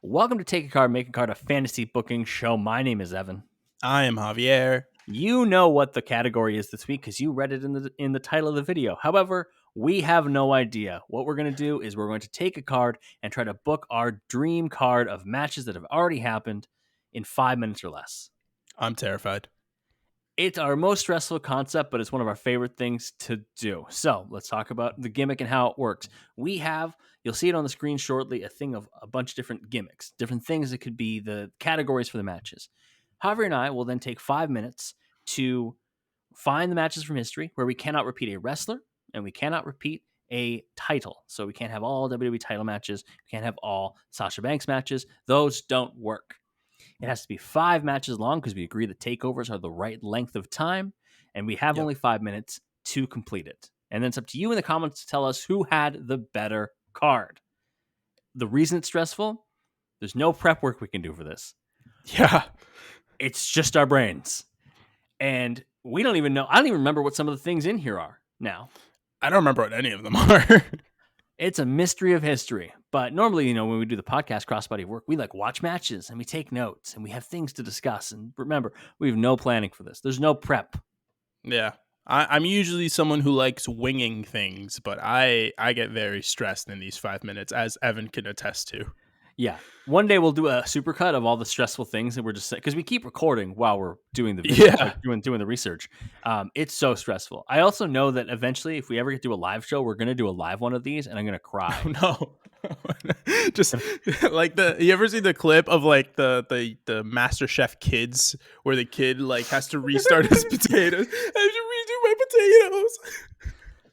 Welcome to Take a Card, Make a Card, a fantasy booking show. My name is Evan. I am Javier. You know what the category is this week because you read it in the title of the video. However, we have no idea. What we're going to do is we're going to take a card and try to book our dream card of matches that have already happened in 5 minutes or less. I'm terrified. It's our most stressful concept, but it's one of our favorite things to do. So let's talk about the gimmick and how it works. We have, you'll see it on the screen shortly, a thing of a bunch of different gimmicks, different things that could be the categories for the matches. Javier and I will then take 5 minutes to find the matches from history where we cannot repeat a wrestler and we cannot repeat a title. So we can't have all WWE title matches. We can't have all Sasha Banks matches. Those don't work. It has to be 5 matches long because we agree the takeovers are the right length of time, and we have only 5 minutes to complete it. And then it's up to you in the comments to tell us who had the better card. The reason it's stressful, there's no prep work we can do for this. Yeah. It's just our brains. And we don't even know. I don't even remember what some of the things in here are now. I don't remember what any of them are. It's a mystery of history. But normally, when we do the podcast Crossbody Work, we watch matches and we take notes and we have things to discuss. And remember, we have no planning for this. There's no prep. Yeah. I'm usually someone who likes winging things, but I get very stressed in these 5 minutes, as Evan can attest to. Yeah. One day we'll do a supercut of all the stressful things that we're just saying, because we keep recording while we're doing the video, doing the research. It's so stressful. I also know that eventually, if we ever get to do a live show, we're going to do a live one of these, and I'm going to cry. Oh, no. Just like you ever see the clip of the Master Chef kids where the kid has to restart his potatoes? I have to redo my potatoes.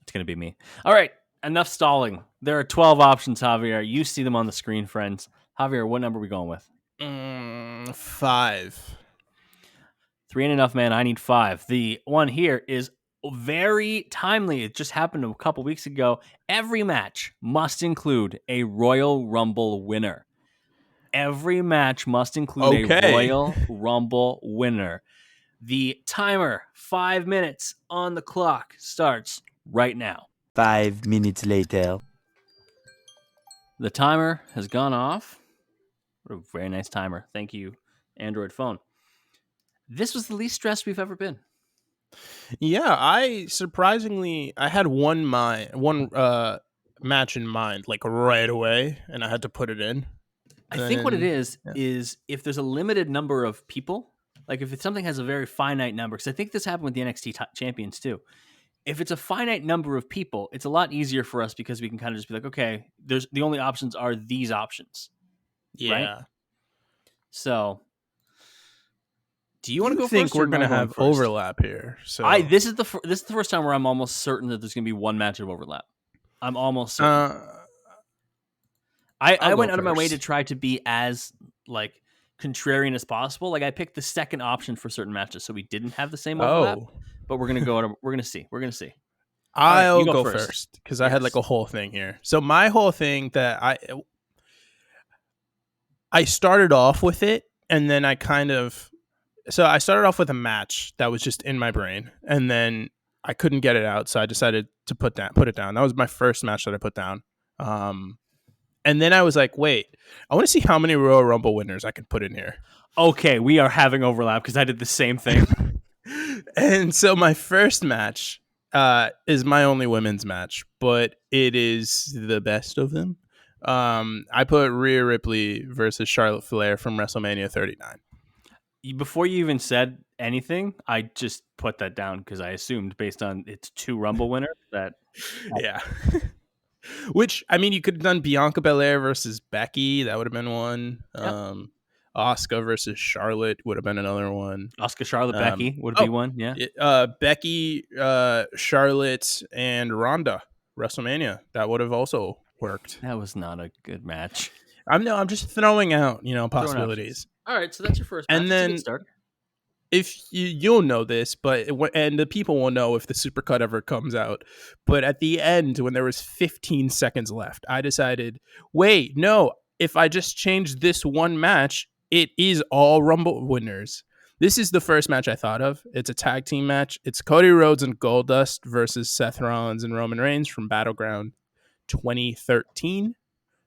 It's going to be me. All right. Enough stalling. There are 12 options, Javier. You see them on the screen, friends. Javier, what number are we going with? 5. 3 ain't enough, man. I need 5. The one here is very timely. It just happened a couple weeks ago. Every match must include a Royal Rumble winner. Every match must include a Royal Rumble winner. The timer, 5 minutes on the clock, starts right now. 5 minutes later. The timer has gone off. What a very nice timer. Thank you, Android phone. This was the least stressed we've ever been. Yeah, I had one match in mind, right away, and I had to put it in. I think what it is if there's a limited number of people, if something has a very finite number, because I think this happened with the NXT champions too. If it's a finite number of people, it's a lot easier for us because we can kind of just be like, okay, the only options are these options. Yeah. Right? So, do you want to go first? I think we're going to have overlap here. So this is the first time where I'm almost certain that there's going to be one match of overlap. I'm almost certain. I went out of my way to try to be as contrarian as possible. I picked the second option for certain matches, so we didn't have the same overlap. But we're gonna go. We're gonna see. I'll go first because I had a whole thing here. So my whole thing that I started off with it, and then I started off with a match that was just in my brain, and then I couldn't get it out, so I decided to put it down. That was my first match that I put down. And then I was like, wait, I want to see how many Royal Rumble winners I can put in here. Okay, we are having overlap because I did the same thing. And so my first match is my only women's match, but it is the best of them. I put Rhea Ripley versus Charlotte Flair from WrestleMania 39. Before you even said anything, I just put that down because I assumed based on its 2 Rumble winners that... Yeah. Which, I mean, you could have done Bianca Belair versus Becky. That would have been one. Yep. Asuka versus Charlotte would have been another one. Asuka, Charlotte, Becky would be one. Yeah. Becky, Charlotte, and Ronda WrestleMania. That would have also worked. That was not a good match. I'm just throwing out, possibilities. All right, so that's your first match. And then if you'll know this, and the people will know if the Supercut ever comes out. But at the end, when there was 15 seconds left, I decided, wait, no, if I just change this one match, it is all Rumble winners. This is the first match I thought of. It's a tag team match. It's Cody Rhodes and Goldust versus Seth Rollins and Roman Reigns from Battleground 2013.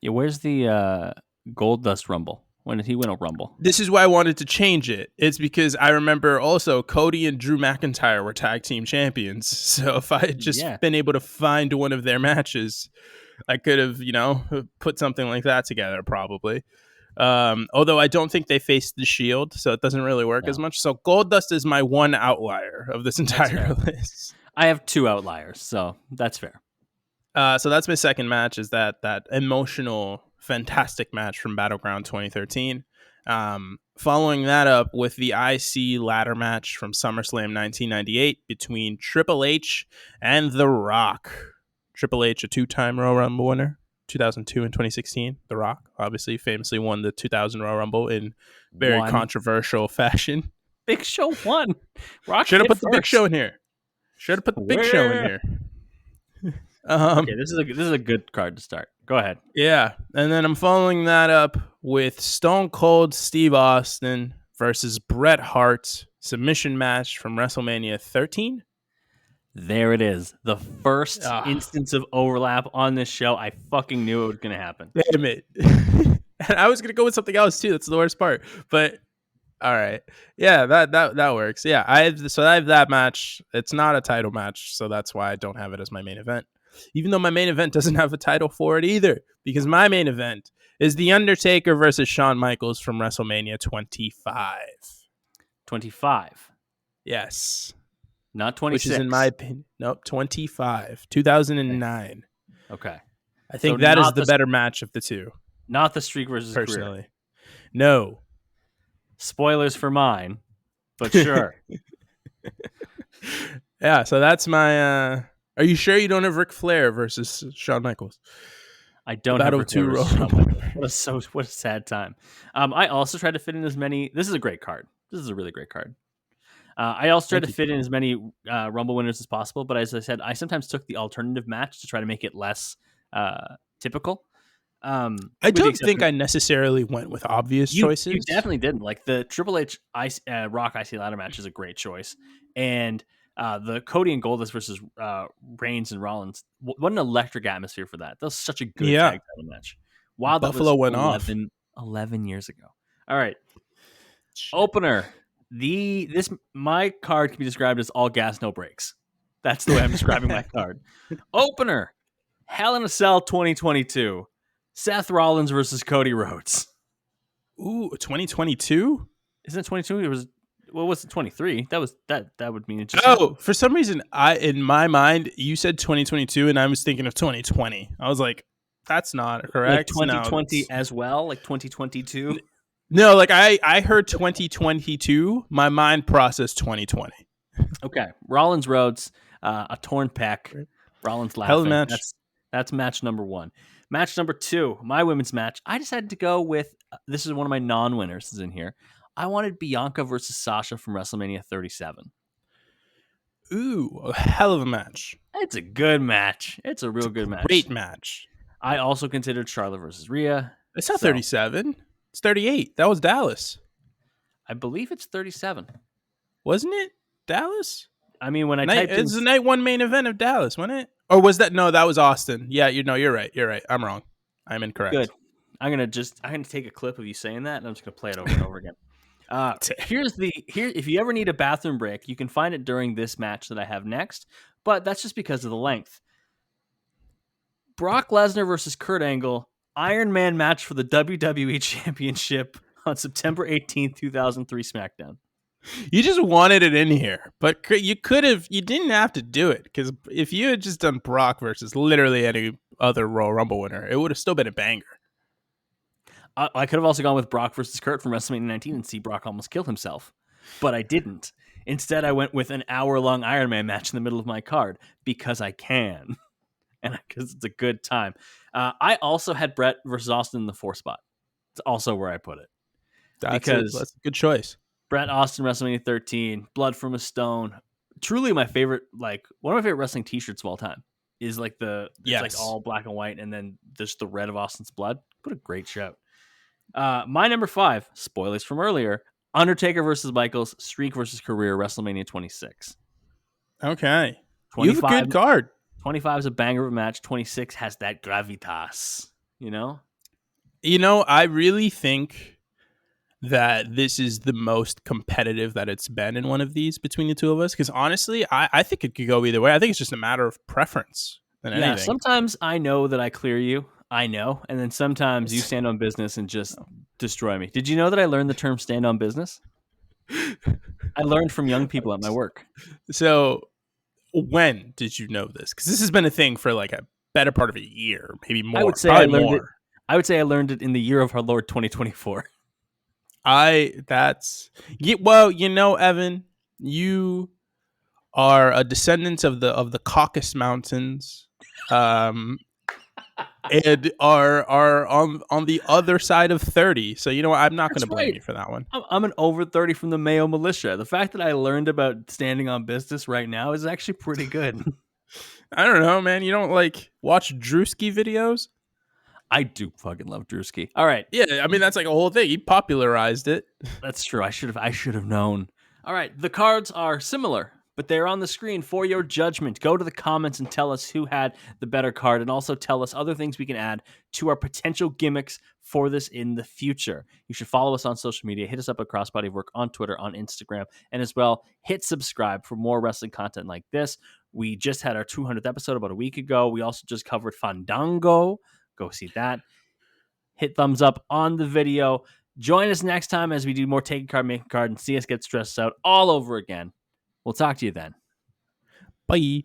Yeah, where's the Gold Dust Rumble. When did he win a Rumble? This is why I wanted to change it. It's because I remember also Cody and Drew McIntyre were tag team champions. So if I had just been able to find one of their matches, I could have, put something like that together probably. Although I don't think they faced the Shield, so it doesn't really work as much. So Goldust is my one outlier of this entire list. I have 2 outliers, so that's fair. So that's my second match, is that emotional, fantastic match from Battleground 2013. Following that up with the IC ladder match from SummerSlam 1998 between Triple H and The Rock. Triple H, a 2-time Royal Rumble winner, 2002 and 2016. The Rock, obviously, famously won the 2000 Royal Rumble in very controversial fashion. Big Show won. Rock should have put the Big Show in here. Should have put the Big Show in here. Okay, this is a good card to start. Go ahead. Yeah, and then I'm following that up with Stone Cold Steve Austin versus Bret Hart submission match from WrestleMania 13. There it is. The first instance of overlap on this show. I fucking knew it was going to happen. Damn it. And I was going to go with something else too. That's the worst part. But all right. Yeah, that works. Yeah, I have that match. It's not a title match, so that's why I don't have it as my main event. Even though my main event doesn't have a title for it either, because my main event is The Undertaker versus Shawn Michaels from WrestleMania 25. 25. Yes. Not 26. Which is, in my opinion, 25. 2009. Okay. I think that is the better match of the two. Not the Streak versus personally. Career. No. Spoilers for mine, but sure. Yeah, so that's my... Are you sure you don't have Ric Flair versus Shawn Michaels? I don't Battle have 2 What a sad time. I also tried to fit in as many... This is a great card. This is a really great card. I also tried to fit in as many Rumble winners as possible, but as I said, I sometimes took the alternative match to try to make it less typical. I don't think I necessarily went with obvious choices. You definitely didn't. Like the Triple H Rock IC ladder match is a great choice, and the Cody and Goldust versus Reigns and Rollins. What an electric atmosphere for that! That was such a good tag title match. Wow, Buffalo went 11 years ago. All right, opener. My card can be described as all gas, no brakes. That's the way I'm describing my card. Opener, Hell in a Cell 2022. Seth Rollins versus Cody Rhodes. Ooh, 2022? Isn't it 22? It was 23? That would mean it just for some reason in my mind you said 2022 and I was thinking of 2020. I was like, that's not correct. Like 2020 as well, like 2022. No, like I heard 2022. My mind processed 2020. Okay, Rollins Rhodes, a torn pec. Rollins laughing. Hell of a match. That's match number 1. Match number 2, my women's match. I decided to go with this is one of my non-winners is in here. I wanted Bianca versus Sasha from WrestleMania 37. Ooh, a hell of a match. It's a good match. It's a real good match. Great match. I also considered Charlotte versus Rhea. It's not 37. It's 38. That was Dallas. I believe it's 37. Wasn't it Dallas? I mean, when I typed in... It's the night 1 main event of Dallas, wasn't it? Or was that... No, that was Austin. Yeah, you're right. You're right. I'm wrong. I'm incorrect. Good. I'm gonna take a clip of you saying that, and I'm just gonna play it over and over again. If you ever need a bathroom break, you can find it during this match that I have next, but that's just because of the length. Brock Lesnar versus Kurt Angle, Iron Man match for the WWE Championship on September 18th, 2003 SmackDown. You just wanted it in here, but you didn't have to do it, because if you had just done Brock versus literally any other Royal Rumble winner, it would have still been a banger. I could have also gone with Brock versus Kurt from WrestleMania 19 and see Brock almost kill himself, but I didn't. Instead, I went with an hour-long Iron Man match in the middle of my card because I can, and because it's a good time. I also had Bret versus Austin in the 4 spot. It's also where I put it. That's a good choice. Bret Austin, WrestleMania 13, Blood from a Stone. Truly my favorite, like one of my favorite wrestling t-shirts of all time is like it's like all black and white and then just the red of Austin's blood. What a great shout. My number 5, spoilers from earlier, Undertaker versus Michaels, Streak versus Career, WrestleMania 26. Okay. You have a good card. 25 is a banger of a match. 26 has that gravitas, you know? I really think that this is the most competitive that it's been in one of these between the two of us. Because honestly, I think it could go either way. I think it's just a matter of preference than Yeah, anything. sometimes I know that I clear you. I know. And then sometimes you stand on business and just destroy me. Did you know that I learned the term stand on business? I learned from young people at my work. So when did you know this? Because this has been a thing for like a better part of a year, maybe I would more, say I probably learned it. more. I would say I learned it in the year of our Lord 2024. Well, Evan, you are a descendant of the Caucasus Mountains, and are on the other side of 30. So you know what? I'm not going That's to blame right. you for that one. I'm an over 30 from the Mayo militia. The fact that I learned about standing on business right now is actually pretty good. I don't know, man. You don't like watch Drewski videos? I do fucking love Drewski. All right. Yeah, I mean that's like a whole thing. He popularized it. That's true. I should have known. All right, the cards are similar, but they're on the screen for your judgment. Go to the comments and tell us who had the better card, and also tell us other things we can add to our potential gimmicks for this in the future. You should follow us on social media. Hit us up at Crossbody of Work on Twitter, on Instagram, and as well, hit subscribe for more wrestling content like this. We just had our 200th episode about a week ago. We also just covered Fandango. Go see that. Hit thumbs up on the video. Join us next time as we do more Take a Card, Make a Card, and see us get stressed out all over again. We'll talk to you then. Bye.